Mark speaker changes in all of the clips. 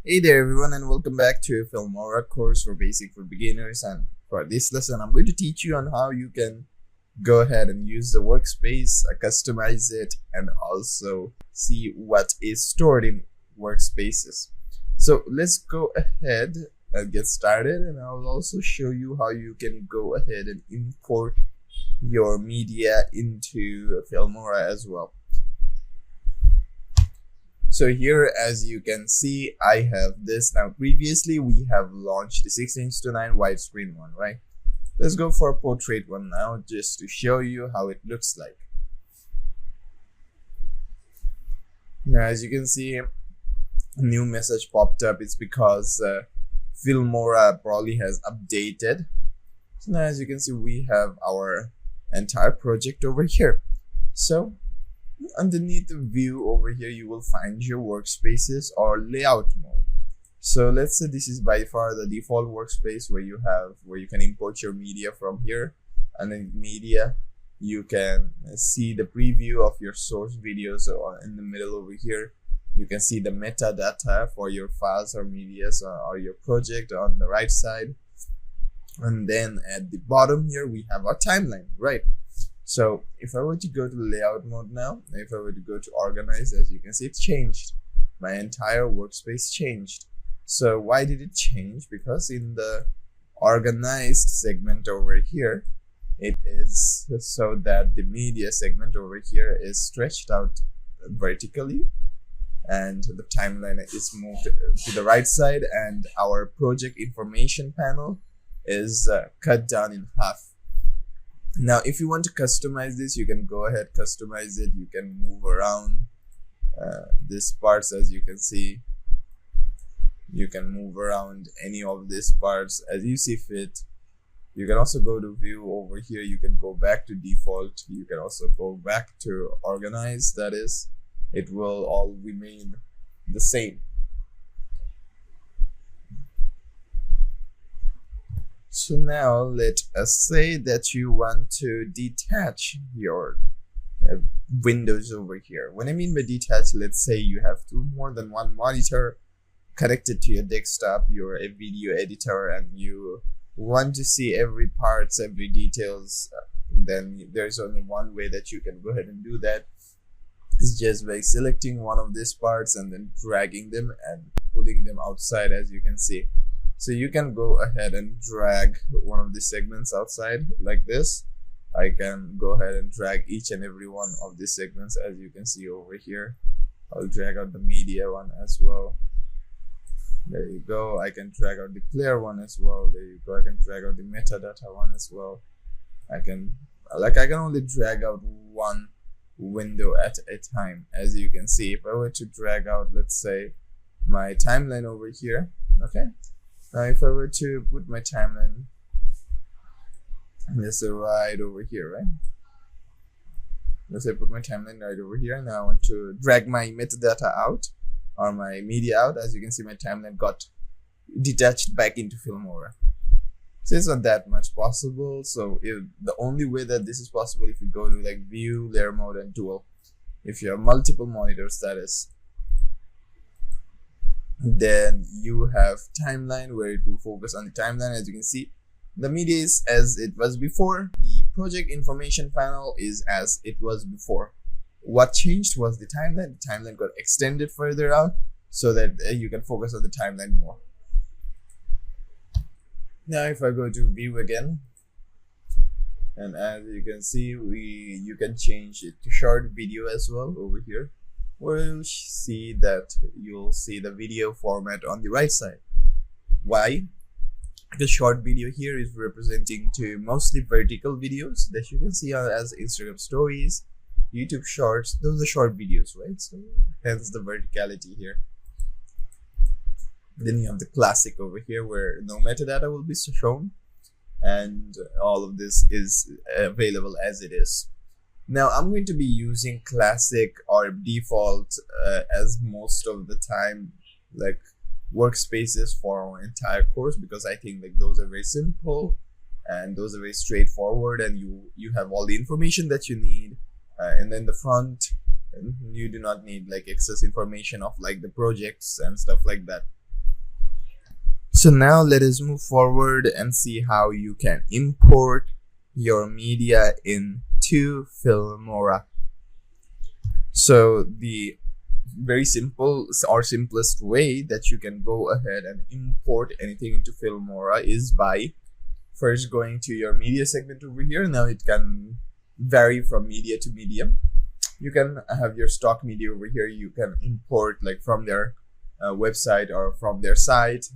Speaker 1: Hey there everyone, and welcome back to a Filmora course for basic for beginners. And for this lesson I'm going to teach you on how you can go ahead and use the workspace, customize it, and also see what is stored in workspaces. So let's go ahead and get started, and I'll also show you how you can go ahead and import your media into Filmora as well. So here, as you can see, I have this. Now previously we have launched the 16:9 widescreen one, right? Let's go for a portrait one now, just to show you how it looks like. Now as you can see, a new message popped up. It's because Filmora probably has updated. So now as you can see, we have our entire project over here. So underneath the view over here, you will find your workspaces or layout mode. So let's say this is by far the default workspace where you can import your media from here. And then media, you can see the preview of your source videos in the middle over here. You can see the metadata for your files or medias or your project on the right side. And then at the bottom here, we have our timeline, right? So if I were to go to layout mode now, if I were to go to organize, as you can see, it's changed. My entire workspace changed. So why did it change? Because in the organized segment over here, it is so that the media segment over here is stretched out vertically, and the timeline is moved to the right side, and our project information panel is cut down in half. Now if you want to customize this, you can go ahead, customize it. You can move around these parts. As you can see, you can move around any of these parts as you see fit. You can also go to view over here. You can go back to default. You can also go back to organize. That is, it will all remain the same. So now let us say that you want to detach your windows over here. When I mean by detach, let's say you have more than one monitor connected to your desktop, you're a video editor, and you want to see every parts, every details, then there's only one way that you can go ahead and do that. It's just by selecting one of these parts and then dragging them and pulling them outside, as you can see. So you can go ahead and drag one of the segments outside like this. I can go ahead and drag each and every one of these segments, as you can see over here. I'll drag out the media one as well. There you go. I can drag out the player one as well. There you go. I can drag out the metadata one as well. I can only drag out one window at a time, as you can see. If I were to drag out, let's say, my timeline over here, okay? Now if I were to put my timeline, let's say right over here, right? Let's say I put my timeline right over here. Now I want to drag my metadata out or my media out. As you can see, my timeline got detached back into Filmora. So it's not that much possible. So the only way that this is possible, if you go to like view, layer mode, and dual, if you have multiple monitors, that is, then you have timeline where it will focus on the timeline. As you can see, the media is as it was before. The project information panel is as it was before. What changed was the timeline. The timeline got extended further out so that you can focus on the timeline more. Now if I go to view again, and as you can see, you can change it to short video as well over here, where you'll see the video format on the right side. Why? Because short video here is representing to mostly vertical videos that you can see as Instagram stories, YouTube shorts. Those are short videos, right? So hence the verticality here. Then you have the classic over here where no metadata will be shown, and all of this is available as it is. Now I'm going to be using classic or default as most of the time, like workspaces for our entire course, because I think like those are very simple and those are very straightforward, and you have all the information that you need. And then the front, you do not need like excess information of like the projects and stuff like that. So now let us move forward and see how you can import your media into Filmora. So the very simple or simplest way that you can go ahead and import anything into Filmora is by first going to your media segment over here. Now it can vary from media to medium. You can have your stock media over here. You can import like from their website or from their site,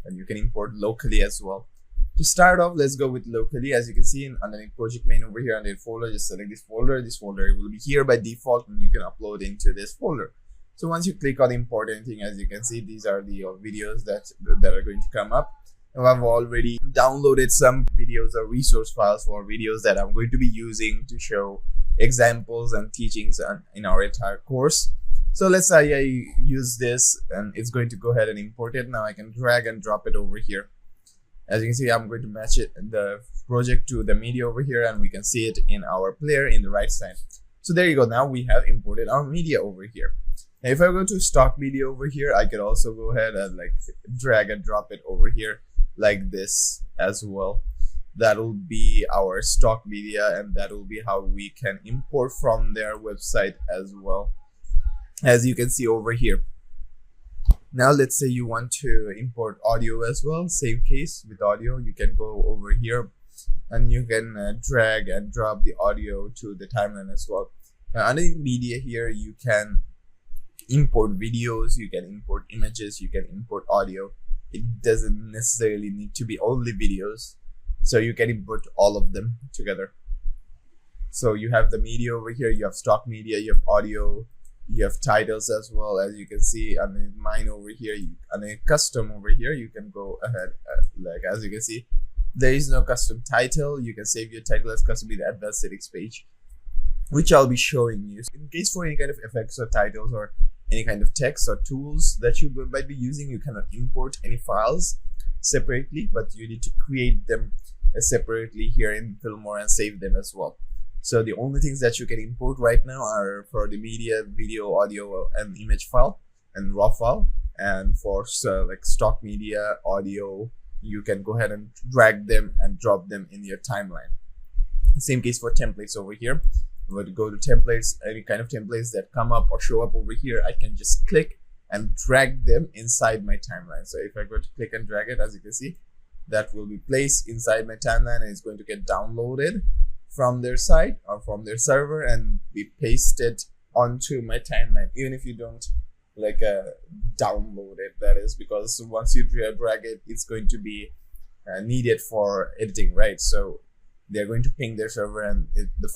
Speaker 1: and you can import locally as well. To start off, let's go with locally. As you can see underneath project main over here, underneath folder, just select this folder. This folder will be here by default, and you can upload into this folder. So once you click on import anything, as you can see, these are the videos that are going to come up. And I've already downloaded some videos or resource files for videos that I'm going to be using to show examples and teachings in our entire course. So let's say I use this, and it's going to go ahead and import it. Now I can drag and drop it over here. As you can see, I'm going to match it, the project, to the media over here, and we can see it in our player in the right side. So there you go. Now we have imported our media over here. Now if I go to stock media over here, I could also go ahead and like drag and drop it over here like this as well. That will be our stock media, and that will be how we can import from their website as well, as you can see over here. Now let's say you want to import audio as well. Same case with audio. You can go over here and you can drag and drop the audio to the timeline as well. Now underneath media here, you can import videos, you can import images, you can import audio. It doesn't necessarily need to be only videos, so you can import all of them together. So you have the media over here, you have stock media, you have audio, you have titles as well. As you can see underneath mine over here, underneath custom over here, you can go ahead like as you can see, there is no custom title. You can save your title as custom in the advanced settings page, which I'll be showing you. In case for any kind of effects or titles or any kind of text or tools that you might be using, you cannot import any files separately, but you need to create them separately here in Filmora and save them as well. So the only things that you can import right now are for the media, video, audio, and image file and raw file. And for like stock media, audio, you can go ahead and drag them and drop them in your timeline. Same case for templates over here. I'm going to go to templates. Any kind of templates that come up or show up over here, I can just click and drag them inside my timeline. So if I go to click and drag it, as you can see, that will be placed inside my timeline, and it's going to get downloaded from their site or from their server and be pasted onto my timeline, even if you don't like download it. That is because once you drag it, it's going to be needed for editing, right? So they're going to ping their server, and the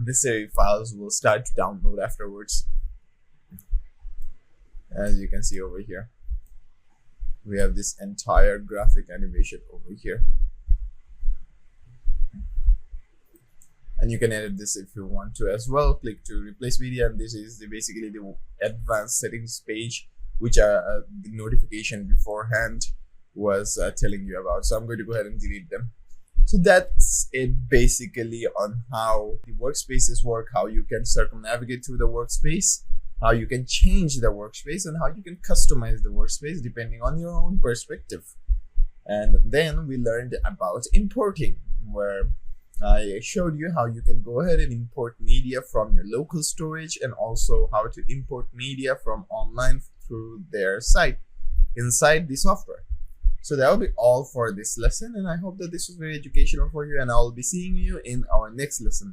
Speaker 1: necessary files will start to download afterwards. As you can see over here, we have this entire graphic animation over here. And you can edit this if you want to as well. Click to replace media, and this is basically the advanced settings page, which the notification beforehand was telling you about. So I'm going to go ahead and delete them. So that's it basically on how the workspaces work, how you can circumnavigate through the workspace, how you can change the workspace, and how you can customize the workspace depending on your own perspective. And then we learned about importing, where I showed you how you can go ahead and import media from your local storage, and also how to import media from online through their site inside the software. So that will be all for this lesson, and I hope that this was very educational for you, and I will be seeing you in our next lesson.